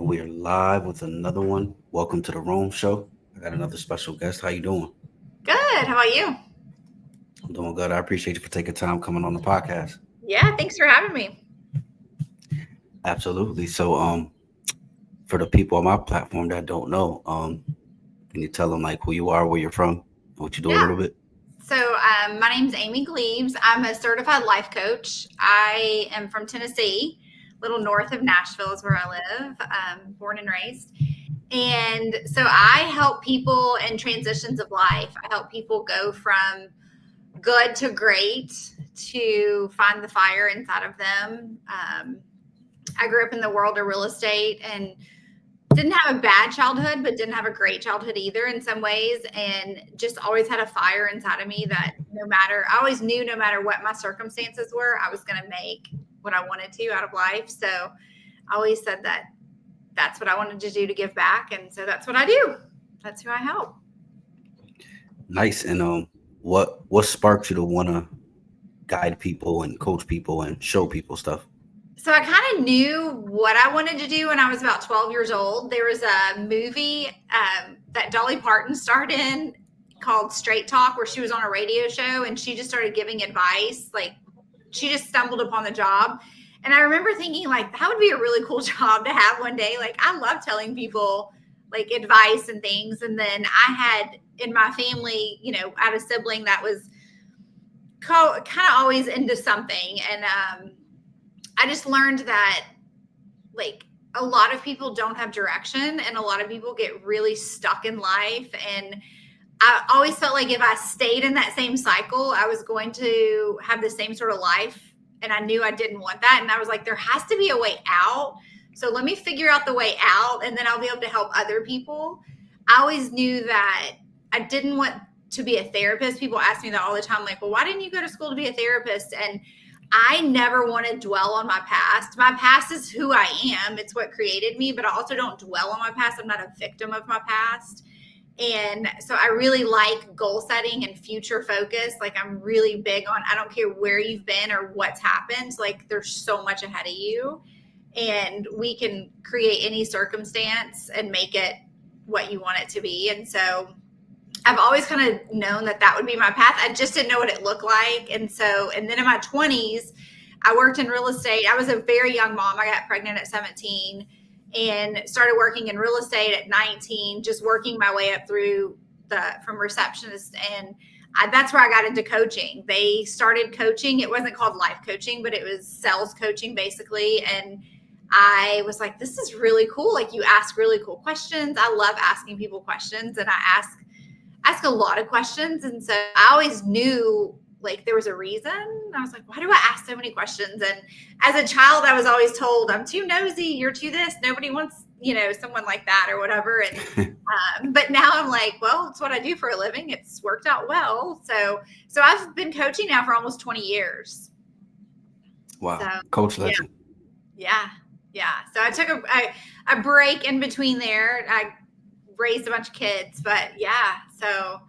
We are live with another one. Welcome to the Rome Show. I got another special guest. How you doing? Good. How about you? I'm doing good. I appreciate you for taking time coming on the podcast. Yeah, thanks for having me. Absolutely. For the people on my platform that don't know, can you tell them like who you are, where you're from, and what you do a Yeah. little bit? My name's Amy Gleaves. I'm a certified life coach. I am from Tennessee, a little north of Nashville is where I live, born and raised. And so I help people in transitions of life. I help people go from good to great to find the fire inside of them. I grew up in the world of real estate and didn't have a bad childhood, but didn't have a great childhood either in some ways. And just always had a fire inside of me that I always knew no matter what my circumstances were, I was going to make what I wanted to out of life. So I always said that that's what I wanted to do to give back. And so that's what I do. That's who I help. Nice. What sparked you to want to guide people and coach people and show people stuff? So I kind of knew what I wanted to do when I was about 12 years old. There was a movie that Dolly Parton starred in called Straight Talk, where she was on a radio show and she just started giving advice. Like she just stumbled upon the job. And I remember thinking like that would be a really cool job to have one day. Like I love telling people like advice and things. And then I had in my family, I had a sibling that was kind of always into something. And I just learned that like a lot of people don't have direction and a lot of people get really stuck in life. And I always felt like if I stayed in that same cycle, I was going to have the same sort of life. And I knew I didn't want that. And I was like, there has to be a way out. So let me figure out the way out and then I'll be able to help other people. I always knew that I didn't want to be a therapist. People ask me that all the time, like, well, why didn't you go to school to be a therapist? And I never want to dwell on my past. My past is who I am. It's what created me, but I also don't dwell on my past. I'm not a victim of my past. And so I really like goal setting and future focus. Like I'm really big on, I don't care where you've been or what's happened. Like there's so much ahead of you and we can create any circumstance and make it what you want it to be. And so I've always kind of known that would be my path. I just didn't know what it looked like. And then in my 20s, I worked in real estate. I was a very young mom. I got pregnant at 17 and started working in real estate at 19, just working my way up from receptionist. And that's where I got into coaching. They started coaching. It wasn't called life coaching, but it was sales coaching basically. And I was like, this is really cool. Like you ask really cool questions. I love asking people questions and I ask a lot of questions. And so I always knew like there was a reason. I was like, why do I ask so many questions? And as a child, I was always told I'm too nosy. You're too this. Nobody wants, someone like that or whatever. And, but now I'm like, well, it's what I do for a living. It's worked out well. So I've been coaching now for almost 20 years. Wow. So, Coach legend. Yeah. So I took a break in between there. I raised a bunch of kids, but yeah. So,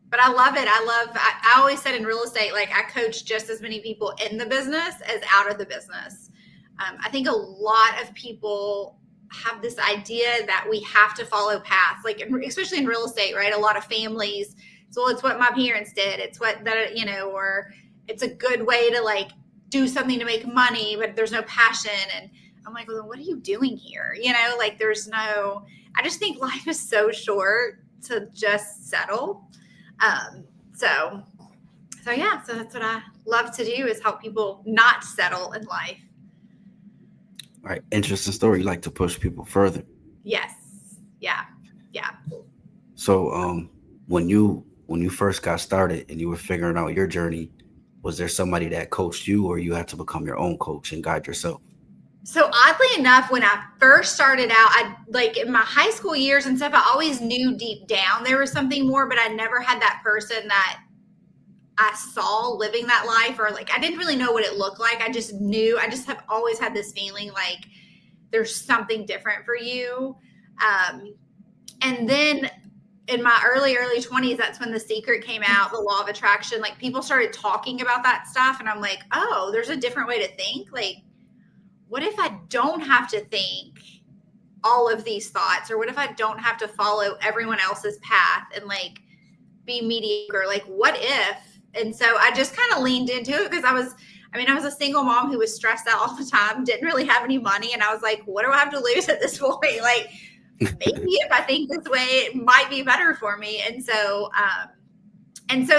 but I love it. I always said in real estate, like I coach just as many people in the business as out of the business. I think a lot of people have this idea that we have to follow paths, like especially in real estate, right? A lot of families. So it's what my parents did. It's what that, or it's a good way to like do something to make money, but there's no passion. And I'm like, well, what are you doing here? Like I just think life is so short to just settle. So that's what I love to do is help people not settle in life. All right. Interesting story. You like to push people further. Yes. Yeah. So, when you first got started and you were figuring out your journey, was there somebody that coached you or you had to become your own coach and guide yourself? So oddly enough, when I first started out, I like in my high school years and stuff, I always knew deep down there was something more, but I never had that person that I saw living that life, or like I didn't really know what it looked like. I just have always had this feeling like there's something different for you. And then in my early 20s, that's when The Secret came out, the law of attraction. Like people started talking about that stuff. And I'm like, oh, there's a different way to think. Like, what if I don't have to think all of these thoughts? Or what if I don't have to follow everyone else's path and like be mediocre? Like, what if? And so I just kind of leaned into it because I was a single mom who was stressed out all the time, didn't really have any money. And I was like, what do I have to lose at this point? Like, maybe if I think this way, it might be better for me. And so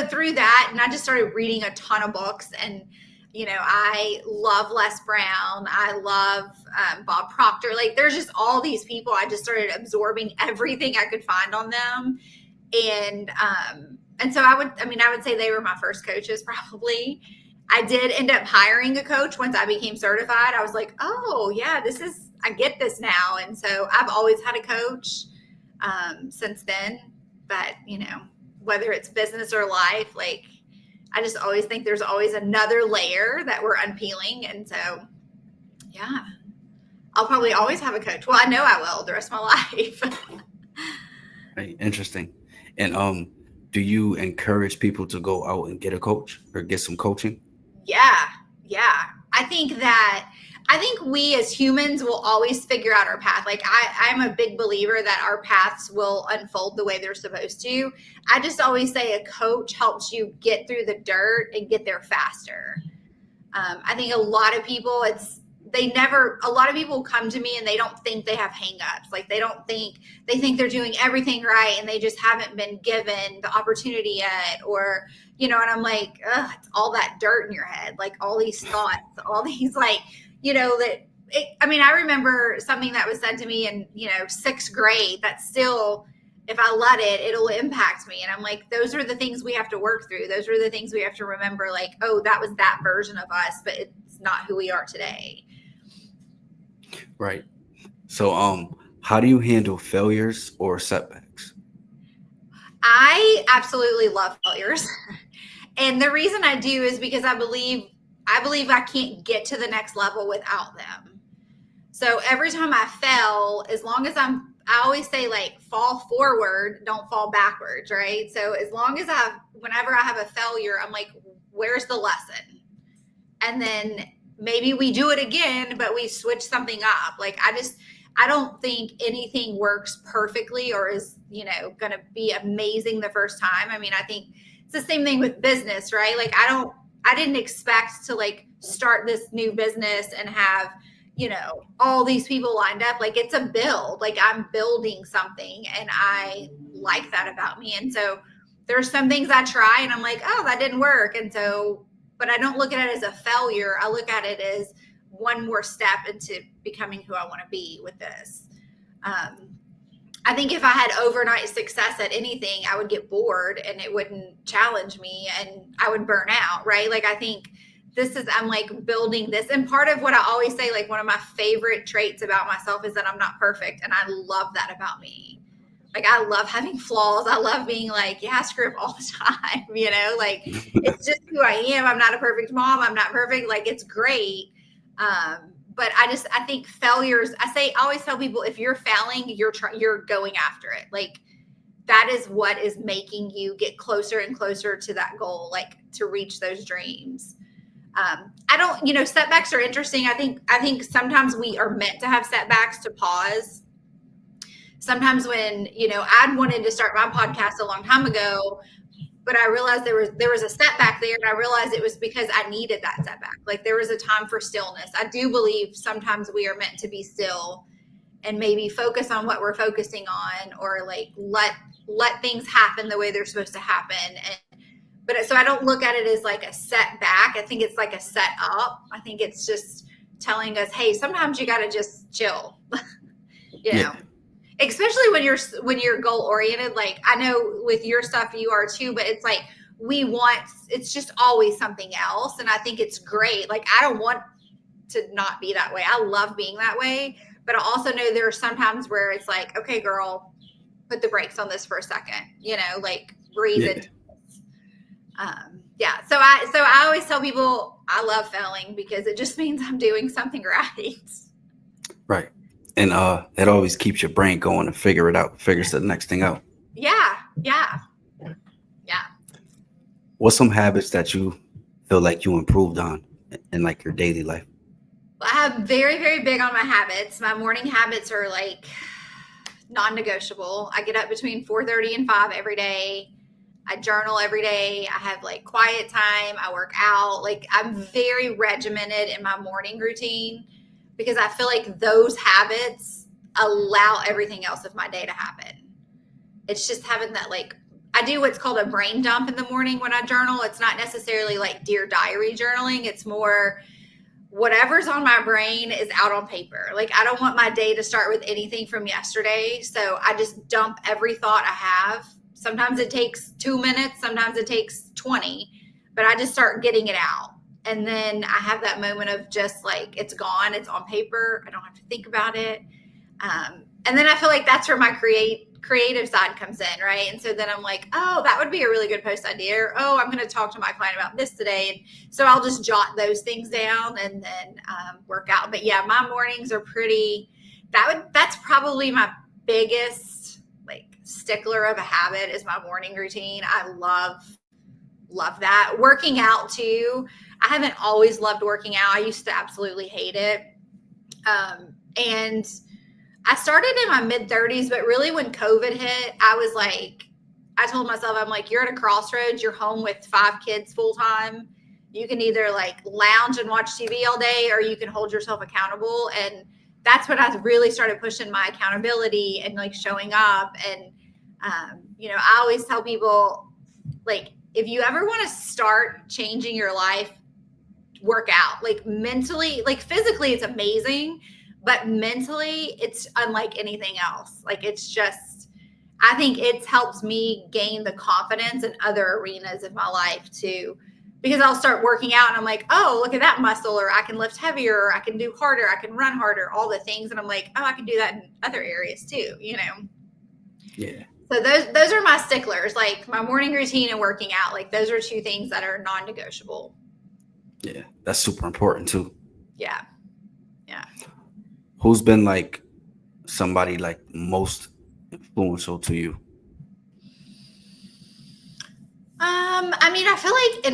through that, and I just started reading a ton of books. And, you know, I love Les Brown. I love Bob Proctor. Like, there's just all these people. I just started absorbing everything I could find on them. And so I would say they were my first coaches, probably. I did end up hiring a coach once I became certified. I was like, oh yeah, I get this now. And so I've always had a coach since then. But, you know, whether it's business or life, like, I just always think there's always another layer that we're unpeeling. And so, yeah, I'll probably always have a coach. Well, I know I will the rest of my life. Right. Interesting. And do you encourage people to go out and get a coach or get some coaching? Yeah. I think we as humans will always figure out our path. Like, I'm a big believer that our paths will unfold the way they're supposed to. I just always say a coach helps you get through the dirt and get there faster. I think a lot of people, a lot of people come to me and they don't think they have hangups. Like, they think they're doing everything right and they just haven't been given the opportunity yet, or, you know, and I'm like, ugh, it's all that dirt in your head. Like, all these thoughts, all these, like, you know, I remember something that was said to me in, you know, 6th grade that still, if I let it, it'll impact me. And I'm like, those are the things we have to work through. Those are the things we have to remember. Like, oh, that was that version of us, but it's not who we are today. Right. So, how do you handle failures or setbacks? I absolutely love failures. And the reason I do is because I believe I can't get to the next level without them. So every time I fail, as long as I always say, like, fall forward, don't fall backwards, right? So as long as whenever I have a failure, I'm like, where's the lesson? And then maybe we do it again, but we switch something up. Like, I don't think anything works perfectly or is, you know, going to be amazing the first time. I mean, I think it's the same thing with business, right? Like, I didn't expect to, like, start this new business and have, you know, all these people lined up. Like, it's a build. Like, I'm building something, and I like that about me. And so there's some things I try and I'm like, oh, that didn't work. And so, but I don't look at it as a failure. I look at it as one more step into becoming who I want to be with this. I think if I had overnight success at anything, I would get bored and it wouldn't challenge me and I would burn out, right? Like, I think I'm like building this. And part of what I always say, like, one of my favorite traits about myself is that I'm not perfect. And I love that about me. Like, I love having flaws. I love being like, yeah, I screw up all the time, you know, like, it's just who I am. I'm not a perfect mom. I'm not perfect. Like, it's great. But I think failures, I always tell people, if you're failing, you're going after it. Like, that is what is making you get closer and closer to that goal, like, to reach those dreams. Setbacks are interesting. I think sometimes we are meant to have setbacks to pause. Sometimes when, you know, I'd wanted to start my podcast a long time ago, but I realized there was a setback there, and I realized it was because I needed that setback. Like, there was a time for stillness. I do believe sometimes we are meant to be still and maybe focus on what we're focusing on, or like let things happen the way they're supposed to happen. So I don't look at it as like a setback. I think it's like a set up. I think it's just telling us, hey, sometimes you got to just chill, you know. Yeah. Especially when you're goal oriented. Like, I know with your stuff you are too, but it's like it's just always something else. And I think it's great. Like, I don't want to not be that way. I love being that way. But I also know there are some times where it's like, okay, girl, put the brakes on this for a second, you know, like, breathe it. So I always tell people I love failing because it just means I'm doing something right. Right. And it always keeps your brain going to figure it out, figures the next thing out. Yeah. What's some habits that you feel like you improved on in like your daily life? I'm very, very big on my habits. My morning habits are like non-negotiable. I get up between 4:30 and 5 every day. I journal every day. I have like quiet time. I work out. Like I'm very regimented in my morning routine because I feel like those habits allow everything else of my day to happen. It's just having that like I do what's called a brain dump in the morning when I journal. It's not necessarily like Dear Diary journaling. It's more whatever's on my brain is out on paper. Like I don't want my day to start with anything from yesterday. So I just dump every thought I have. Sometimes it takes 2 minutes, sometimes it takes 20, but I just start getting it out. And then I have that moment of just like, it's gone, it's on paper. I don't have to think about it. And then I feel like that's where my creative side comes in, right? And so then I'm like, oh, that would be a really good post idea. Or, oh, I'm going to talk to my client about this today. And so I'll just jot those things down and then work out. But yeah, my mornings are pretty. That's probably my biggest like stickler of a habit is my morning routine. I love that. Working out too. I haven't always loved working out. I used to absolutely hate it. And I started in my mid 30s, but really when COVID hit, I was like, I told myself, I'm like, you're at a crossroads. You're home with 5 kids full time. You can either like lounge and watch TV all day or you can hold yourself accountable. And that's when I really started pushing my accountability and like showing up. And, I always tell people, like, if you ever want to start changing your life, work out. Like mentally, like physically, it's amazing, but mentally, it's unlike anything else. Like it's just, I think it's helped me gain the confidence in other arenas of my life too. Because I'll start working out and I'm like, oh, look at that muscle, or I can lift heavier, or I can do harder, I can run harder, all the things. And I'm like, oh, I can do that in other areas too, Yeah. So those are my sticklers, like my morning routine and working out. Like those are 2 things that are non-negotiable. Yeah. That's super important too. Yeah. Yeah. Who's been like somebody like most influential to you? I mean, I feel like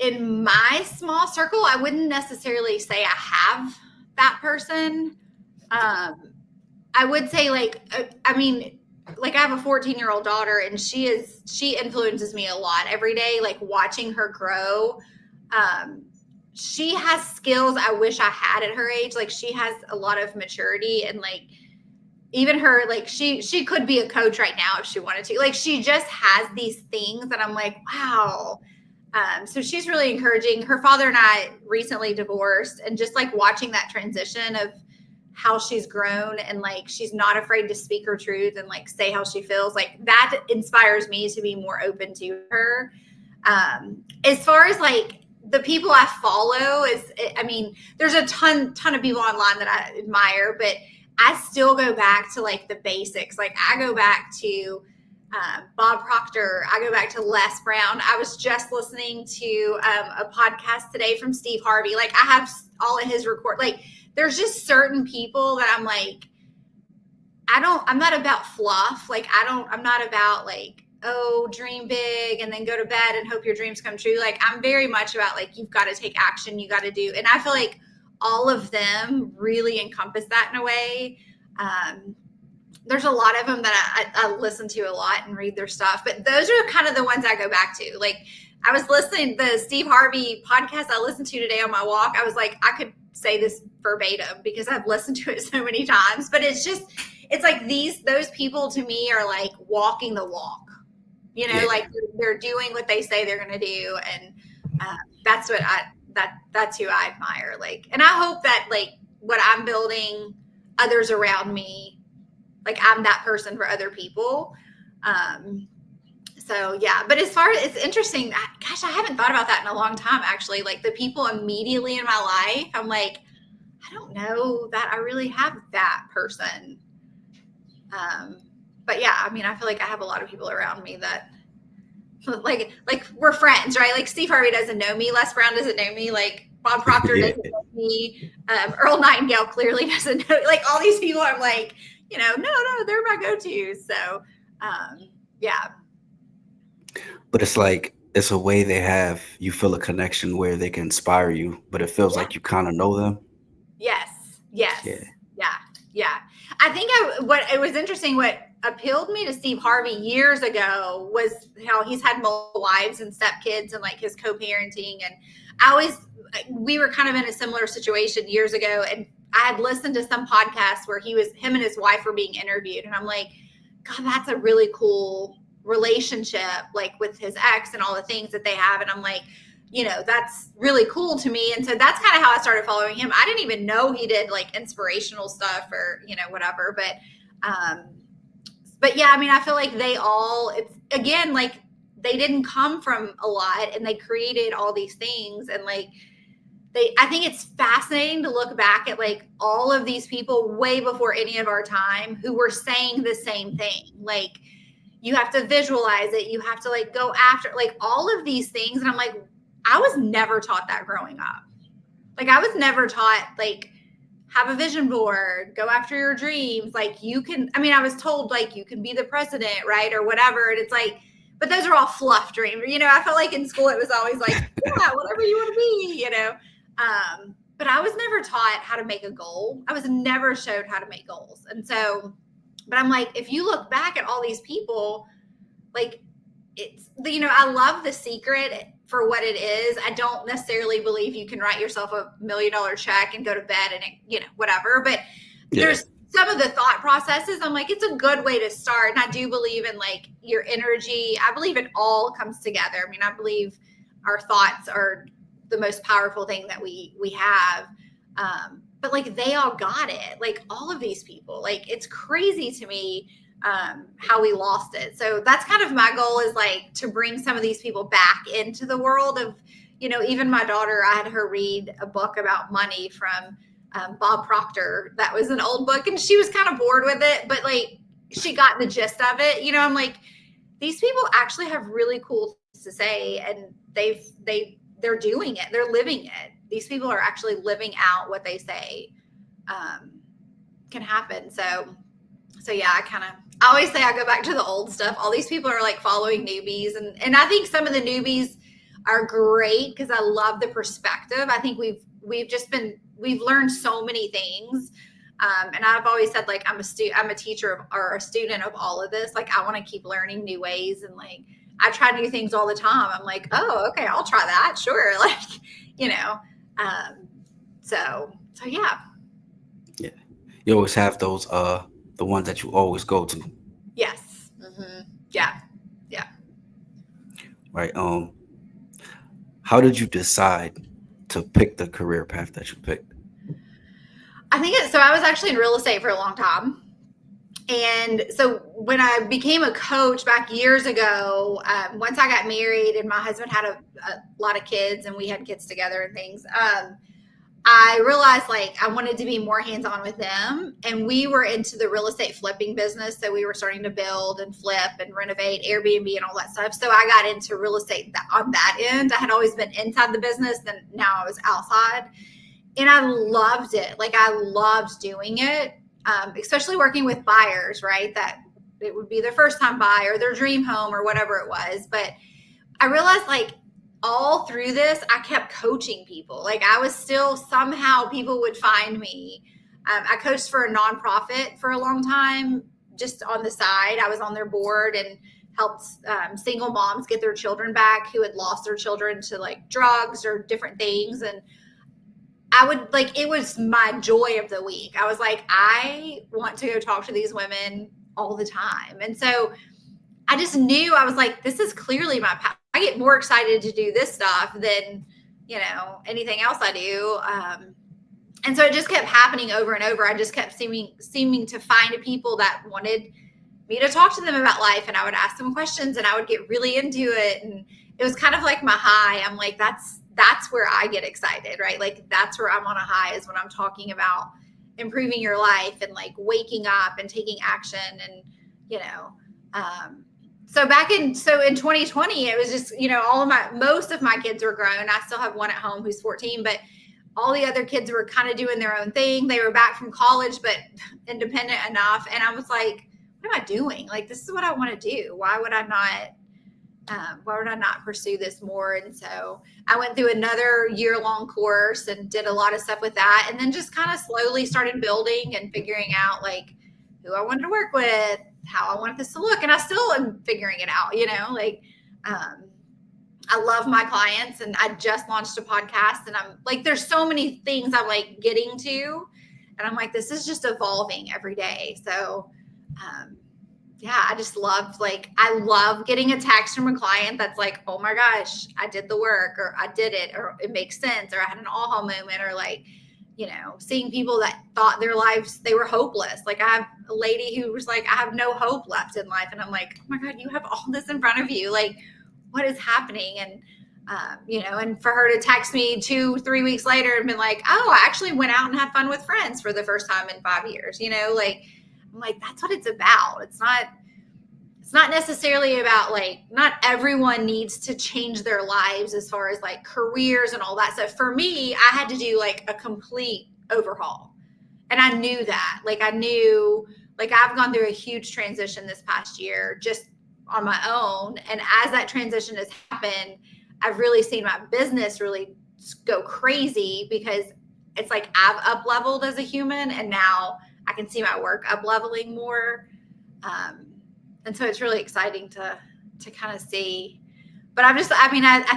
in my small circle, I wouldn't necessarily say I have that person. I would say like, I mean, like I have a 14-year-old daughter and she influences me a lot every day, like watching her grow. She has skills I wish I had at her age. Like she has a lot of maturity and like, even her, like she could be a coach right now if she wanted to. Like she just has these things that I'm like, wow. So she's really encouraging. Her father and I recently divorced, and just like watching that transition of how she's grown and like she's not afraid to speak her truth and like say how she feels, like that inspires me to be more open to her. As far as like the people I follow I mean, there's a ton of people online that I admire, but I still go back to like the basics. Like I go back to Bob Proctor. I go back to Les Brown. I was just listening to a podcast today from Steve Harvey. Like I have all of his record. Like there's just certain people that I'm like, I'm not about fluff. Like I'm not about like, oh, dream big and then go to bed and hope your dreams come true. Like I'm very much about like, you've got to take action. You got to do. And I feel like all of them really encompass that in a way. There's a lot of them that I listen to a lot and read their stuff, but those are kind of the ones I go back to. Like I was listening the Steve Harvey podcast I listened to today on my walk. I was like, I could say this verbatim because I've listened to it so many times, but it's like those people to me are like walking the walk, like they're doing what they say they're going to do. And that's who I admire. Like, and I hope that like what I'm building, others around me, like I'm that person for other people. So yeah, but as far as it's interesting, gosh, I haven't thought about that in a long time, actually. Like the people immediately in my life, I'm like, I don't know that I really have that person. But yeah, I mean, I feel like I have a lot of people around me that like we're friends, right? Like Steve Harvey doesn't know me. Les Brown doesn't know me. Like Bob Proctor doesn't know me. Earl Nightingale clearly doesn't know. Like all these people, I'm like, no, they're my go-tos. So, yeah. But it's like it's a way they have you feel a connection where they can inspire you, but it feels Yeah. like you kind of know them. Yes. Yeah. Yes. Yeah. Yeah. I think what it was interesting, what appealed me to Steve Harvey years ago was how he's had multiple wives and stepkids and like his co-parenting. And we were kind of in a similar situation years ago. And I had listened to some podcast where him and his wife were being interviewed. And I'm like, God, that's a really cool relationship, like with his ex and all the things that they have. And I'm like, that's really cool to me. And so that's kind of how I started following him. I didn't even know he did like inspirational stuff or, whatever. But yeah, I mean, I feel like it's again, like they didn't come from a lot and they created all these things. And like, I think it's fascinating to look back at like all of these people way before any of our time who were saying the same thing. Like, you have to visualize it. You have to like go after like all of these things. And I'm like, I was never taught that growing up. Like, I was never taught like have a vision board, go after your dreams. Like, I was told like you can be the president, right? Or whatever. And it's like, but those are all fluff dreams. I felt like in school it was always like, yeah, whatever you want to be. But I was never taught how to make a goal. I was never showed how to make goals. And so, but I'm like, if you look back at all these people, like I love The Secret for what it is. I don't necessarily believe you can write yourself $1 million check and go to bed and whatever. But there's some of the thought processes. I'm like, it's a good way to start. And I do believe in like your energy. I believe it all comes together. I mean, I believe our thoughts are the most powerful thing that we have. But like they all got it. Like all of these people, like it's crazy to me how we lost it. So that's kind of my goal, is like to bring some of these people back into the world of, even my daughter, I had her read a book about money from Bob Proctor. That was an old book and she was kind of bored with it, but like she got the gist of it. I'm like, these people actually have really cool things to say, and they're doing it. They're living it. These people are actually living out what they say can happen. So yeah, I always say I go back to the old stuff. All these people are like following newbies, and I think some of the newbies are great because I love the perspective. I think we've learned so many things. And I've always said, like, I'm a teacher or a student of all of this. Like, I want to keep learning new ways, and like I try new things all the time. I'm like, oh, okay, I'll try that. Sure. Like, so yeah. Yeah. You always have those the ones that you always go to. Yes. Mm-hmm. Yeah. Yeah. Right. How did you decide to pick the career path that you picked? I think so I was actually in real estate for a long time. And so when I became a coach back years ago, once I got married and my husband had a lot of kids and we had kids together and things, I realized like I wanted to be more hands-on with them. And we were into the real estate flipping business. So we were starting to build and flip and renovate Airbnb and all that stuff. So I got into real estate on that end. I had always been inside the business, then now I was outside. And I loved it. Like I loved doing it, especially working with buyers, right? That it would be their first time buyer, their dream home or whatever it was. But I realized like all through this, I kept coaching people. Like I was still somehow people would find me. I coached for a nonprofit for a long time, just on the side. I was on their board and helped single moms get their children back who had lost their children to like drugs or different things. And I would like, it was my joy of the week. I was like, I want to go talk to these women all the time. And so I just knew, I was like, this is clearly my path. I get more excited to do this stuff than, anything else I do. And so it just kept happening over and over. I just kept seeming to find people that wanted me to talk to them about life. And I would ask them questions and I would get really into it. And it was kind of like my high. I'm like, that's where I get excited, right? Like that's where I'm on a high, is when I'm talking about improving your life and like waking up and taking action. And, so in 2020, it was just, most of my kids were grown. I still have one at home who's 14, but all the other kids were kind of doing their own thing. They were back from college, but independent enough. And I was like, what am I doing? Like, this is what I want to do. Why would I not why would I not pursue this more? And so I went through another year-long course and did a lot of stuff with that, and then just kind of slowly started building and figuring out like who I wanted to work with, how I wanted this to look, and I still am figuring it out. I love my clients, and I just launched a podcast, and I'm like, there's so many things I'm like getting to, and I'm like, this is just evolving every day. So, yeah, I just I love getting a text from a client that's like, oh my gosh, I did the work, or I did it, or it makes sense, or I had an aha moment, or like, seeing people that thought their lives, they were hopeless. Like I have a lady who was like, I have no hope left in life. And I'm like, oh my God, you have all this in front of you. Like, what is happening? And, and for her to text me 2-3 weeks later and been like, oh, I actually went out and had fun with friends for the first time in 5 years, I'm like, that's what it's about. It's not necessarily about like, not everyone needs to change their lives as far as like careers and all that stuff. For me, I had to do like a complete overhaul. And I knew that. Like I've gone through a huge transition this past year just on my own. And as that transition has happened, I've really seen my business really go crazy because it's like I've up leveled as a human, and now I can see my work up leveling more. And so it's really exciting to kind of see. But I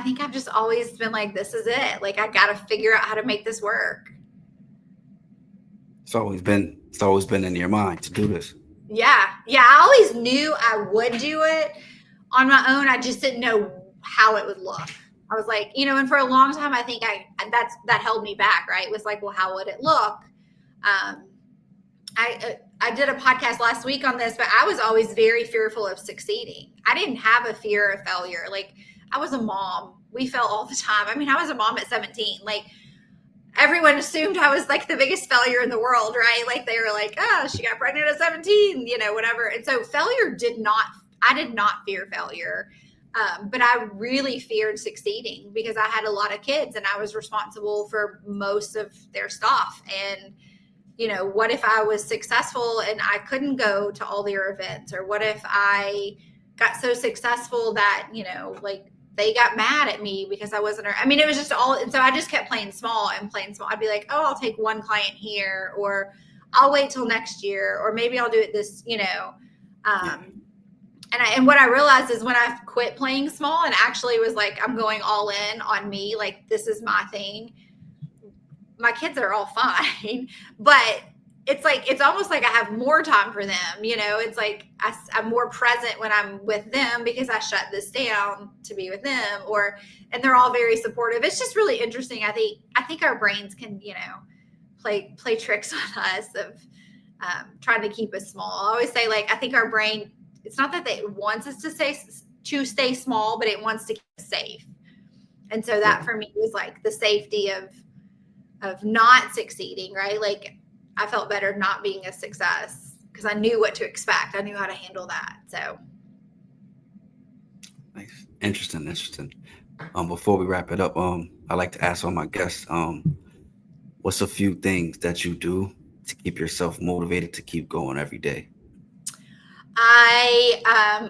think I've just always been like, this is it. Like, I got to figure out how to make this work. It's always been in your mind to do this. Yeah. I always knew I would do it on my own. I just didn't know how it would look. I was like, and for a long time, I think that held me back, right? It was like, well, how would it look? I did a podcast last week on this, but I was always very fearful of succeeding. I didn't have a fear of failure. Like, I was a mom. We fail all the time. I mean, I was a mom at 17. Like, everyone assumed I was like the biggest failure in the world, right? Like, they were like, oh, she got pregnant at 17, whatever. And so I did not fear failure. But I really feared succeeding because I had a lot of kids and I was responsible for most of their stuff. And, what if I was successful and I couldn't go to all their events? Or what if I got so successful that, like they got mad at me because I wasn't, it was just all. And so I just kept playing small. I'd be like, oh, I'll take one client here, or I'll wait till next year, or maybe I'll do it this, And what I realized is when I quit playing small and actually was like, I'm going all in on me, like this is my thing, my kids are all fine. But it's almost like I have more time for them. It's like I'm more present when I'm with them because I shut this down to be with them, and they're all very supportive. It's just really interesting. I think our brains can, play tricks on us of trying to keep us small. I always say, like, I think our brain, it's not that it wants us to stay small, but it wants to keep us safe. And so that for me was like the safety of not succeeding, right? Like, I felt better not being a success because I knew what to expect. I knew how to handle that. So nice. Interesting. Before we wrap it up, I like to ask all my guests, what's a few things that you do to keep yourself motivated to keep going every day?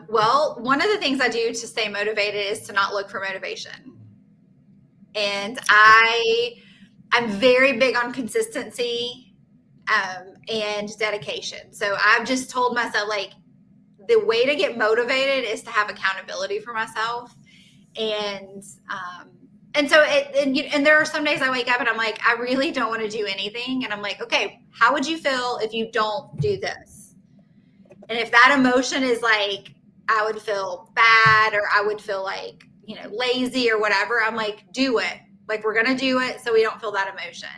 One of the things I do to stay motivated is to not look for motivation. And I'm very big on consistency and dedication. So I've just told myself, like, the way to get motivated is to have accountability for myself. And so there are some days I wake up and I'm like, I really don't want to do anything. And I'm like, okay, how would you feel if you don't do this? And if that emotion is like, I would feel bad, or I would feel like, lazy or whatever, I'm like, do it. Like, we're going to do it so we don't feel that emotion.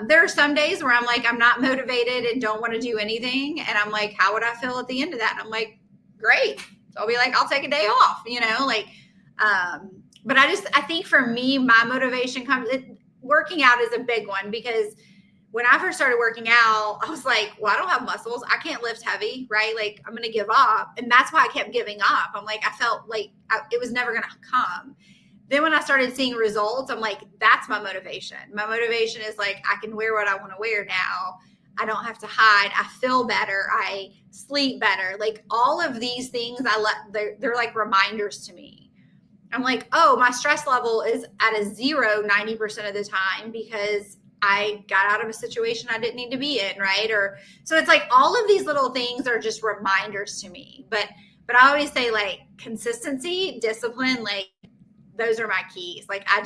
There are some days where I'm like, I'm not motivated and don't want to do anything. And I'm like, how would I feel at the end of that? And I'm like, great. So I'll be like, I'll take a day off, but I think for me, my motivation working out is a big one, because when I first started working out, I was like, well, I don't have muscles. I can't lift heavy, right? Like, I'm going to give up. And that's why I kept giving up. I'm like, I felt like it was never going to come. Then when I started seeing results, I'm like, that's my motivation. My motivation is like, I can wear what I want to wear now. I don't have to hide. I feel better. I sleep better. Like all of these things, they're like reminders to me. I'm like, oh, my stress level is at a zero 90% of the time because I got out of a situation I didn't need to be in, right? Or so it's like all of these little things are just reminders to me. But I always say like consistency, discipline, like those are my keys. Like I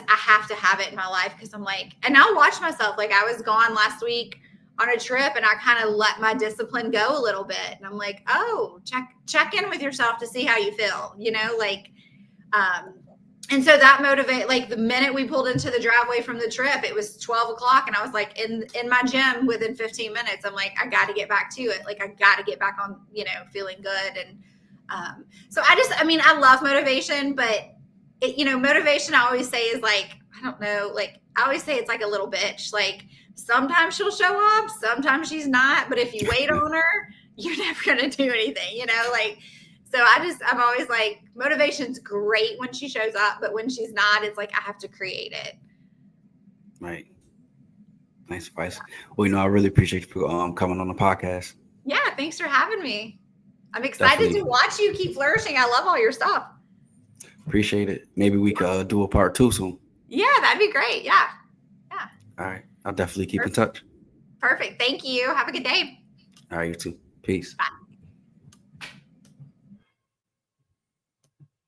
have to have it in my life because I'm like, and I'll watch myself. Like I was gone last week on a trip and I kind of let my discipline go a little bit. And I'm like, oh, check in with yourself to see how you feel, like, um, and so that motivate, like the minute we pulled into the driveway from the trip, it was 12 o'clock and I was like in my gym within 15 minutes. I'm like, I got to get back to it. Like I got to get back on, feeling good. And, so I love motivation, but motivation I always say is like, I don't know, like I always say it's like a little bitch. Like sometimes she'll show up, sometimes she's not. But if you wait on her, you're never gonna do anything, like so I'm always like, motivation's great when she shows up, but when she's not, it's like I have to create it. Right. Nice advice. Well, I really appreciate you coming on the podcast. Yeah, thanks for having me. I'm excited Definitely. to watch you keep flourishing. I love all your stuff. Appreciate it. Maybe we could do a part 2 soon. Yeah, that'd be great. Yeah. All right. I'll definitely keep in touch. Perfect. Thank you. Have a good day. All right, you too. Peace. Bye.